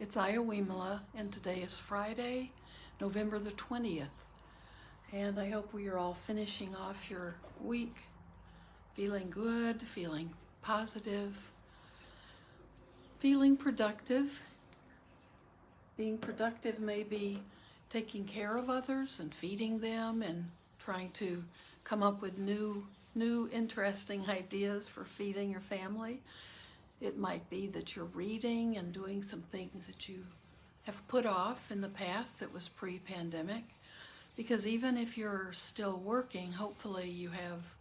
It's Ayya Vimala, and today is Friday, November the 20th. And I hope we are all finishing off your week feeling good, feeling positive, feeling productive. Being productive may be taking care of others and feeding them and trying to come up with new interesting ideas for feeding your family. It might be that you're reading and doing some things that you have put off in the past that was pre-pandemic. Because even if you're still working, hopefully you have,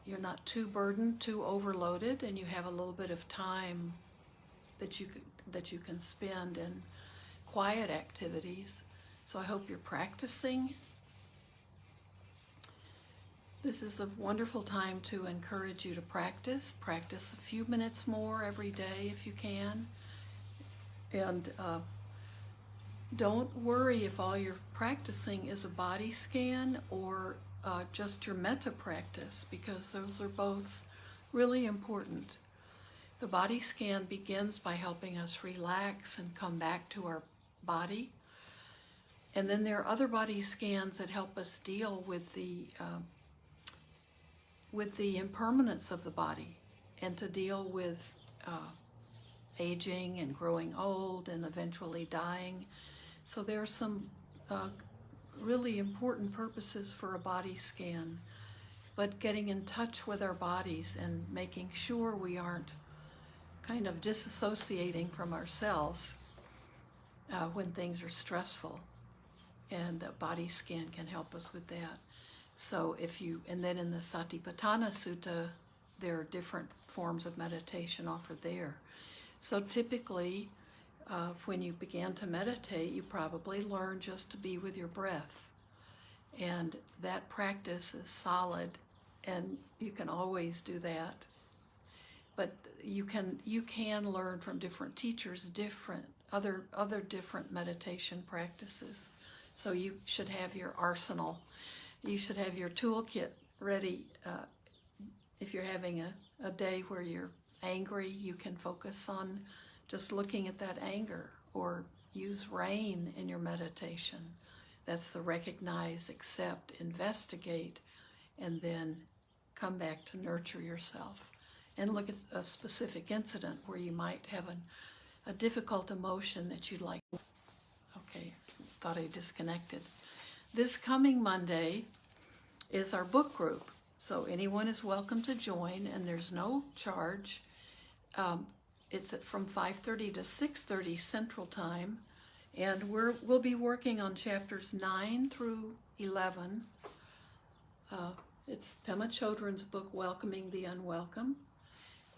you're not too burdened, too overloaded, and you have a little bit of time that you can spend in quiet activities. So I hope you're practicing. This is a wonderful time to encourage you to practice. Practice a few minutes more every day if you can. And don't worry if all you're practicing is a body scan or just your metta practice, because those are both really important. The body scan begins by helping us relax and come back to our body. And then there are other body scans that help us deal with the impermanence of the body and to deal with aging and growing old and eventually dying. So there are some really important purposes for a body scan, but getting in touch with our bodies and making sure we aren't kind of disassociating from ourselves when things are stressful. And the body scan can help us with that. So and then in the Satipatthana Sutta, there are different forms of meditation offered there. So typically, when you begin to meditate, you probably learn just to be with your breath. And that practice is solid, and you can always do that. But you can learn from different teachers, other different meditation practices. So you should have your arsenal. You should have your toolkit ready. If you're having a day where you're angry, you can focus on just looking at that anger, or use rain in your meditation. That's the recognize, accept, investigate, and then come back to nurture yourself. And look at a specific incident where you might have a difficult emotion that you'd like. Okay, thought I disconnected. This coming Monday is our book group. So anyone is welcome to join, and there's no charge. It's from 5:30 to 6:30 Central Time, and we'll be working on chapters 9 through 11. It's Pema Chodron's book, Welcoming the Unwelcome.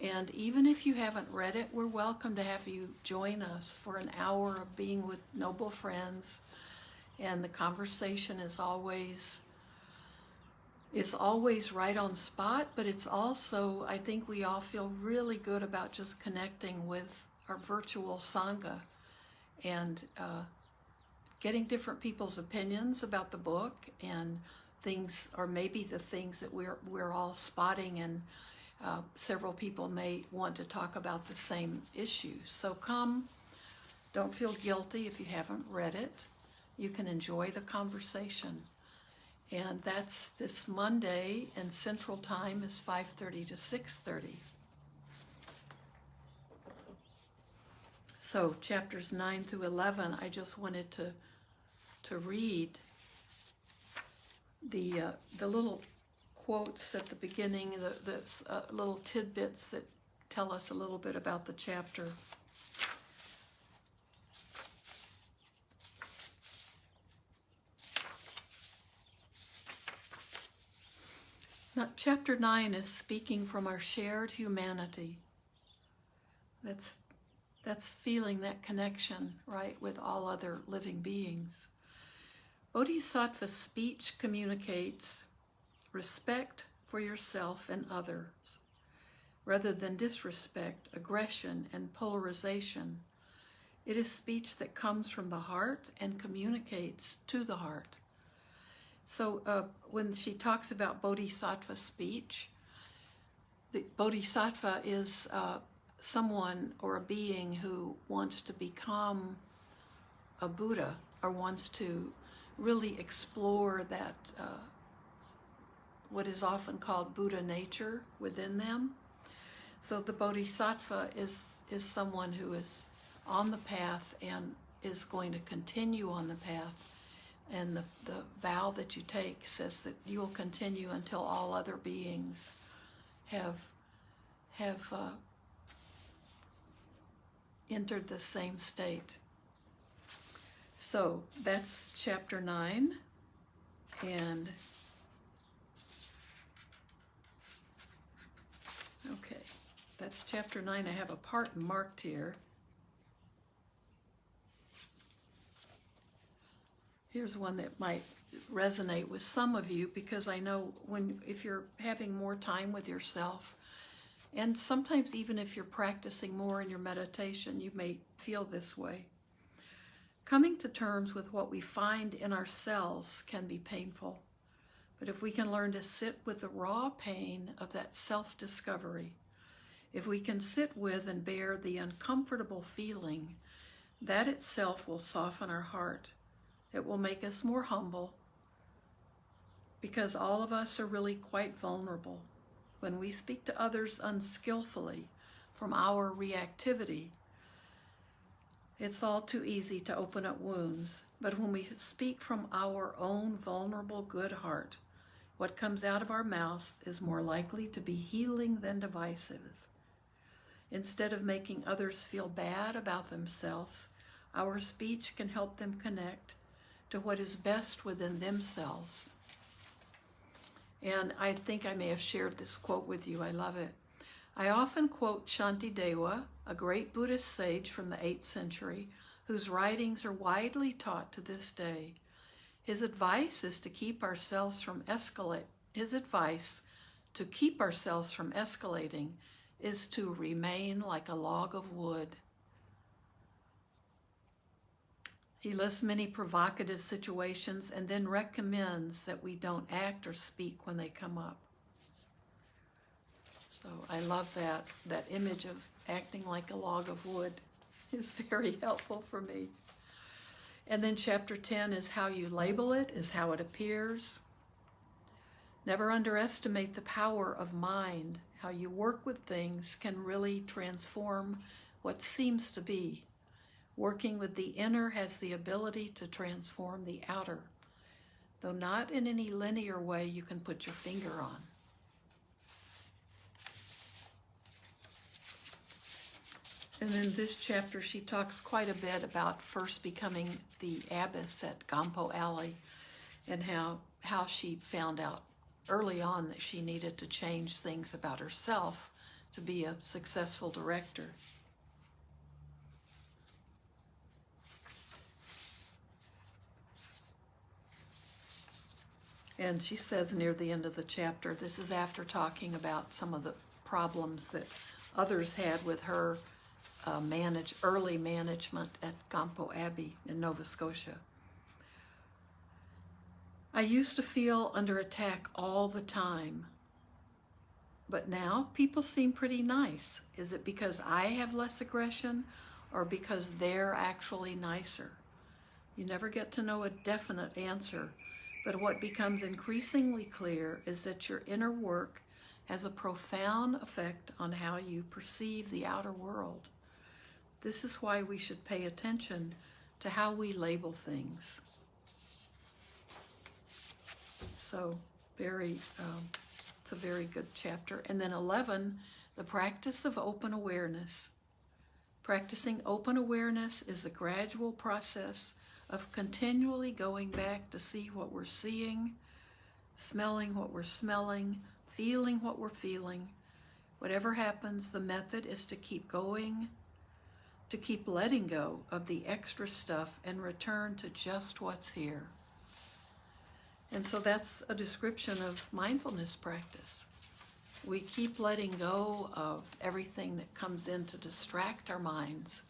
And even if you haven't read it, we're welcome to have you join us for an hour of being with noble friends. And the conversation is always right on spot, but it's also, I think we all feel really good about just connecting with our virtual Sangha and getting different people's opinions about the book and things, or maybe the things that we're all spotting, and several people may want to talk about the same issue. So come, don't feel guilty if you haven't read it. You can enjoy the conversation. And that's this Monday, and Central Time is 5:30 to 6:30. So chapters 9 through 11, I just wanted to read the little quotes at the beginning, the little tidbits that tell us a little bit about the chapter. Now, chapter 9 is speaking from our shared humanity. That's feeling that connection, right, with all other living beings. Bodhisattva speech communicates respect for yourself and others, rather than disrespect, aggression, and polarization. It is speech that comes from the heart and communicates to the heart. So when she talks about Bodhisattva speech, the Bodhisattva is someone or a being who wants to become a Buddha or wants to really explore that what is often called Buddha nature within them. So the Bodhisattva is someone who is on the path and is going to continue on the path. And the vow that you take says that you will continue until all other beings have entered the same state. So that's chapter 9. And okay, that's chapter 9. I have a part marked here. Here's one that might resonate with some of you, because I know if you're having more time with yourself, and sometimes even if you're practicing more in your meditation, you may feel this way. Coming to terms with what we find in ourselves can be painful, but if we can learn to sit with the raw pain of that self-discovery, if we can sit with and bear the uncomfortable feeling, that itself will soften our heart. It will make us more humble, because all of us are really quite vulnerable. When we speak to others unskillfully from our reactivity, it's all too easy to open up wounds. But when we speak from our own vulnerable good heart, what comes out of our mouths is more likely to be healing than divisive. Instead of making others feel bad about themselves, our speech can help them connect to what is best within themselves. And I think I may have shared this quote with you. I love it. I often quote Shantideva, a great Buddhist sage from the 8th century, whose writings are widely taught to this day. His advice is to keep ourselves from escalating is to remain like a log of wood. He lists many provocative situations and then recommends that we don't act or speak when they come up. So I love that image of acting like a log of wood is very helpful for me. And then chapter 10 is how you label it, is how it appears. Never underestimate the power of mind. How you work with things can really transform what seems to be. Working with the inner has the ability to transform the outer, though not in any linear way you can put your finger on. And in this chapter, she talks quite a bit about first becoming the abbess at Gampo Alley, and how she found out early on that she needed to change things about herself to be a successful director. And she says near the end of the chapter, this is after talking about some of the problems that others had with her early management at Gampo Abbey in Nova Scotia. I used to feel under attack all the time, but now people seem pretty nice. Is it because I have less aggression or because they're actually nicer? You never get to know a definite answer, but what becomes increasingly clear is that your inner work has a profound effect on how you perceive the outer world. This is why we should pay attention to how we label things. So it's a very good chapter. And then 11, the practice of open awareness. Practicing open awareness is a gradual process of continually going back to see what we're seeing, smelling what we're smelling, feeling what we're feeling. Whatever happens, the method is to keep going, to keep letting go of the extra stuff and return to just what's here. And so that's a description of mindfulness practice. We keep letting go of everything that comes in to distract our minds.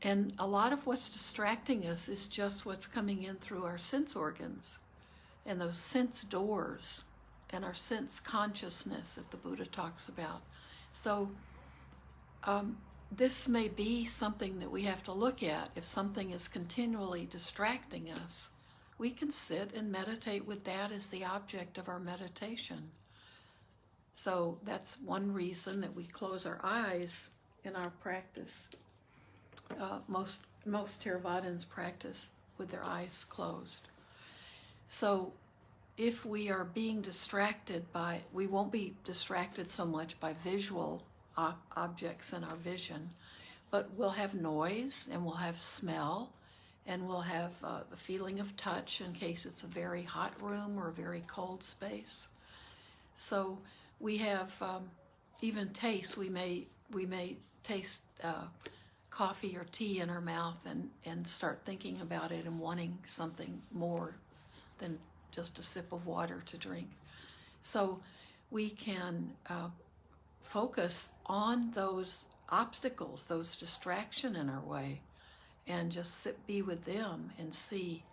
And a lot of what's distracting us is just what's coming in through our sense organs and those sense doors and our sense consciousness that the Buddha talks about. So This may be something that we have to look at. If something is continually distracting us, we can sit and meditate with that as the object of our meditation. So that's one reason that we close our eyes in our practice. Most Theravadins practice with their eyes closed. So if we are being distracted we won't be distracted so much by visual objects in our vision, but we'll have noise and we'll have smell and we'll have the feeling of touch in case it's a very hot room or a very cold space. So we have even taste. We may taste coffee or tea in our mouth and start thinking about it and wanting something more than just a sip of water to drink. So we can focus on those obstacles, those distractions in our way, and just be with them and see.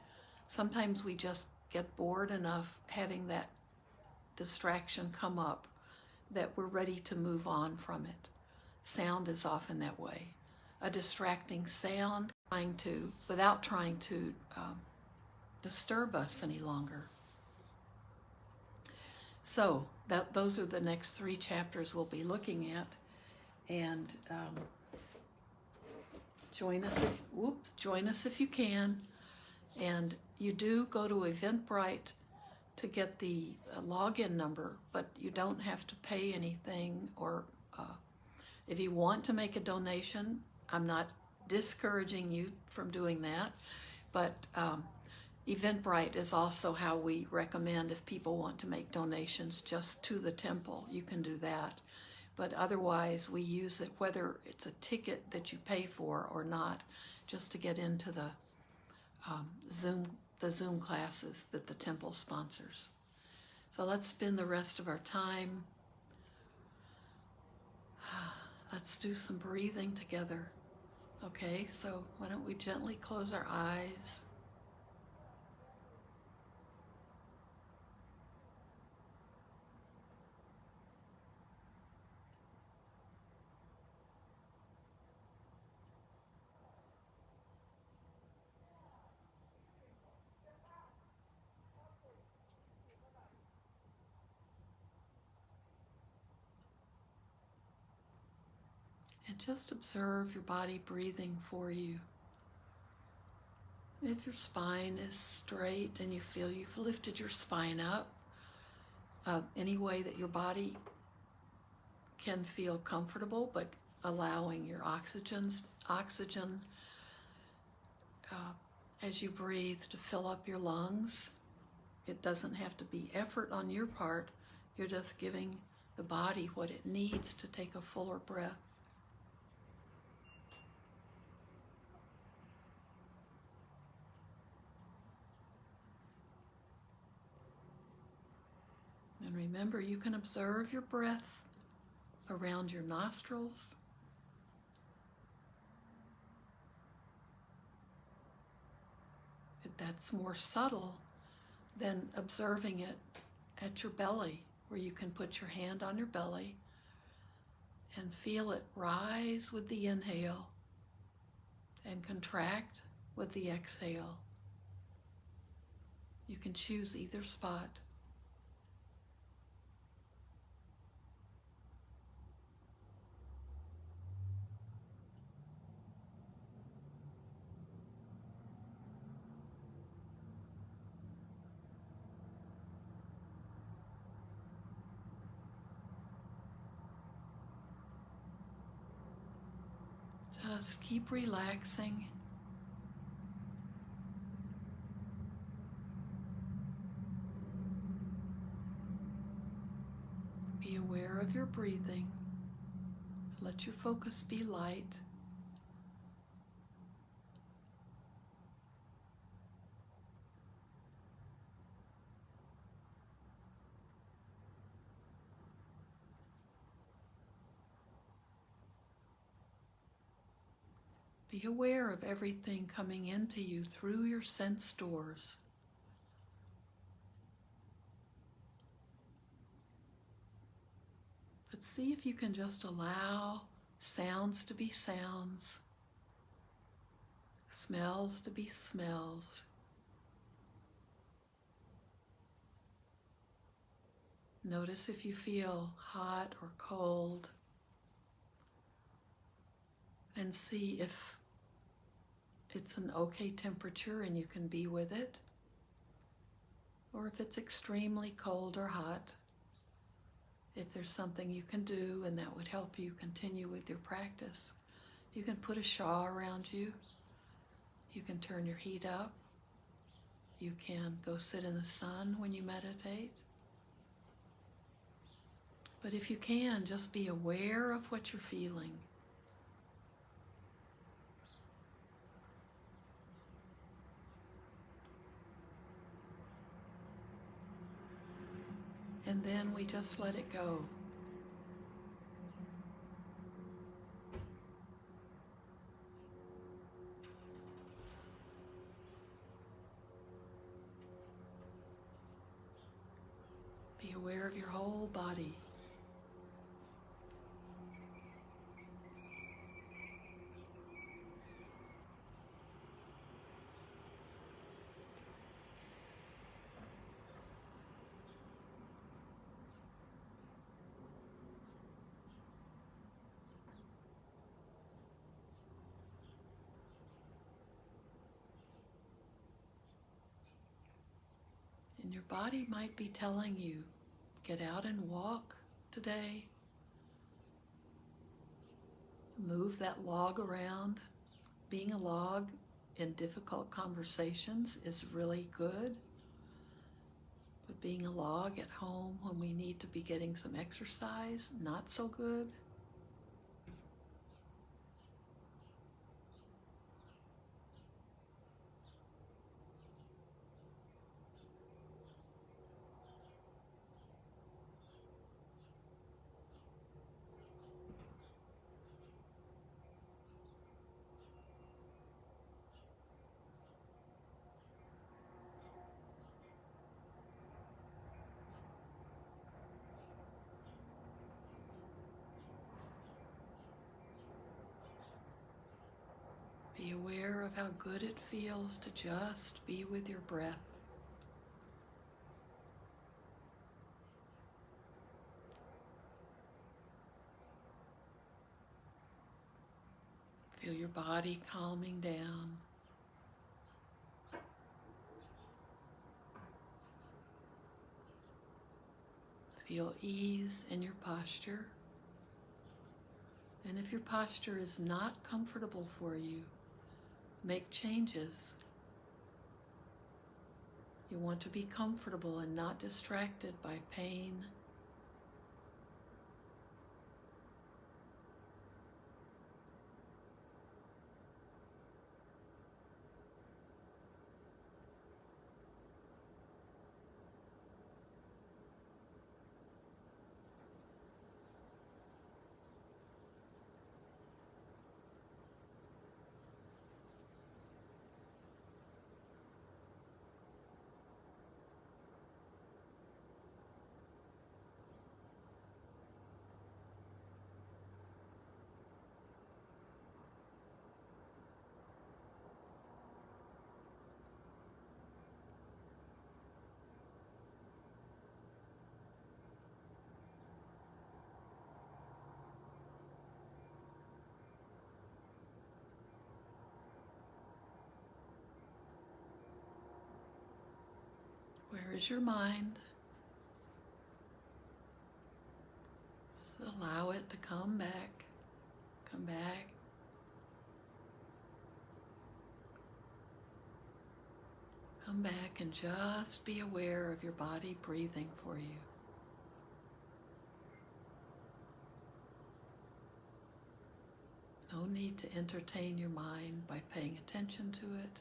Sometimes we just get bored enough having that distraction come up that we're ready to move on from it. Sound is often that way. A distracting sound without trying to disturb us any longer. So those are the next 3 chapters we'll be looking at, and join us if you can. And you do go to Eventbrite to get the login number, but you don't have to pay anything. Or if you want to make a donation, I'm not discouraging you from doing that, but Eventbrite is also how we recommend if people want to make donations just to the temple. You can do that. But otherwise, we use it whether it's a ticket that you pay for or not, just to get into the Zoom classes that the temple sponsors. So let's spend the rest of our time. Let's do some breathing together. Okay, so why don't we gently close our eyes. And just observe your body breathing for you. If your spine is straight and you feel you've lifted your spine up, any way that your body can feel comfortable, but allowing your oxygen as you breathe to fill up your lungs. It doesn't have to be effort on your part. You're just giving the body what it needs to take a fuller breath. And remember, you can observe your breath around your nostrils. That's more subtle than observing it at your belly, where you can put your hand on your belly and feel it rise with the inhale and contract with the exhale. You can choose either spot. Just keep relaxing. Be aware of your breathing. Let your focus be light. Be aware of everything coming into you through your sense doors. But see if you can just allow sounds to be sounds, smells to be smells. Notice if you feel hot or cold, and see if it's an okay temperature and you can be with it, or if it's extremely cold or hot. If there's something you can do and that would help you continue with your practice, you can put a shawl around you, you can turn your heat up, you can go sit in the sun when you meditate. But if you can, just be aware of what you're feeling. And then we just let it go. Be aware of your whole body. And your body might be telling you, get out and walk today. Move that log around. Being a log in difficult conversations is really good. But being a log at home when we need to be getting some exercise, not so good. Be aware of how good it feels to just be with your breath. Feel your body calming down. Feel ease in your posture. And if your posture is not comfortable for you, make changes. You want to be comfortable and not distracted by pain. Where is your mind? Just allow it to come back, come back. Come back and just be aware of your body breathing for you. No need to entertain your mind by paying attention to it.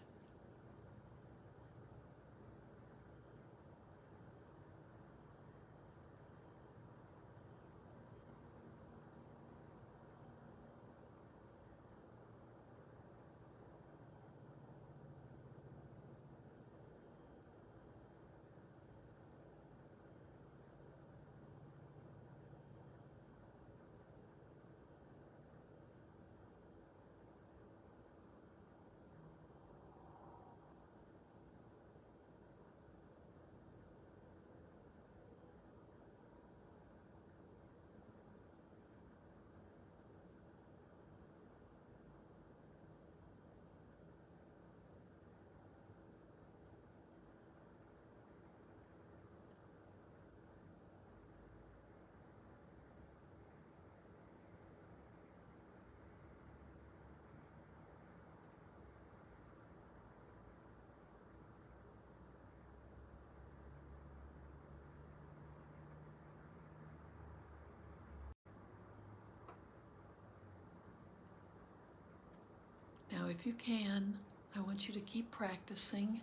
if you can, I want you to keep practicing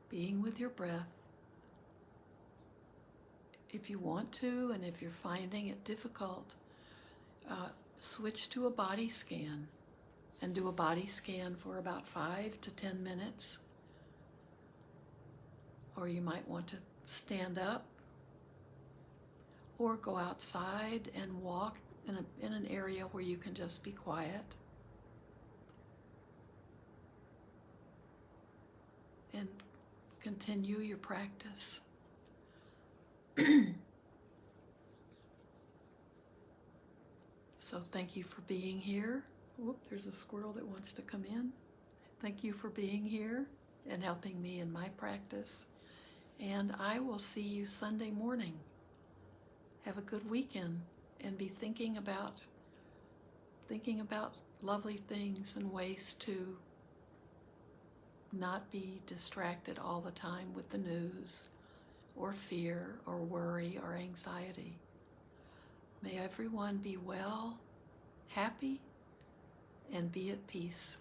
being with your breath. If you want to, and if you're finding it difficult, switch to a body scan and do a body scan for about 5 to 10 minutes. Or you might want to stand up or go outside and walk in an area where you can just be quiet. And continue your practice. So thank you for being here. Whoop, there's a squirrel that wants to come in. Thank you for being here and helping me in my practice. And I will see you Sunday morning. Have a good weekend and be thinking about lovely things and ways to not be distracted all the time with the news or fear or worry or anxiety. May everyone be well, happy, and be at peace.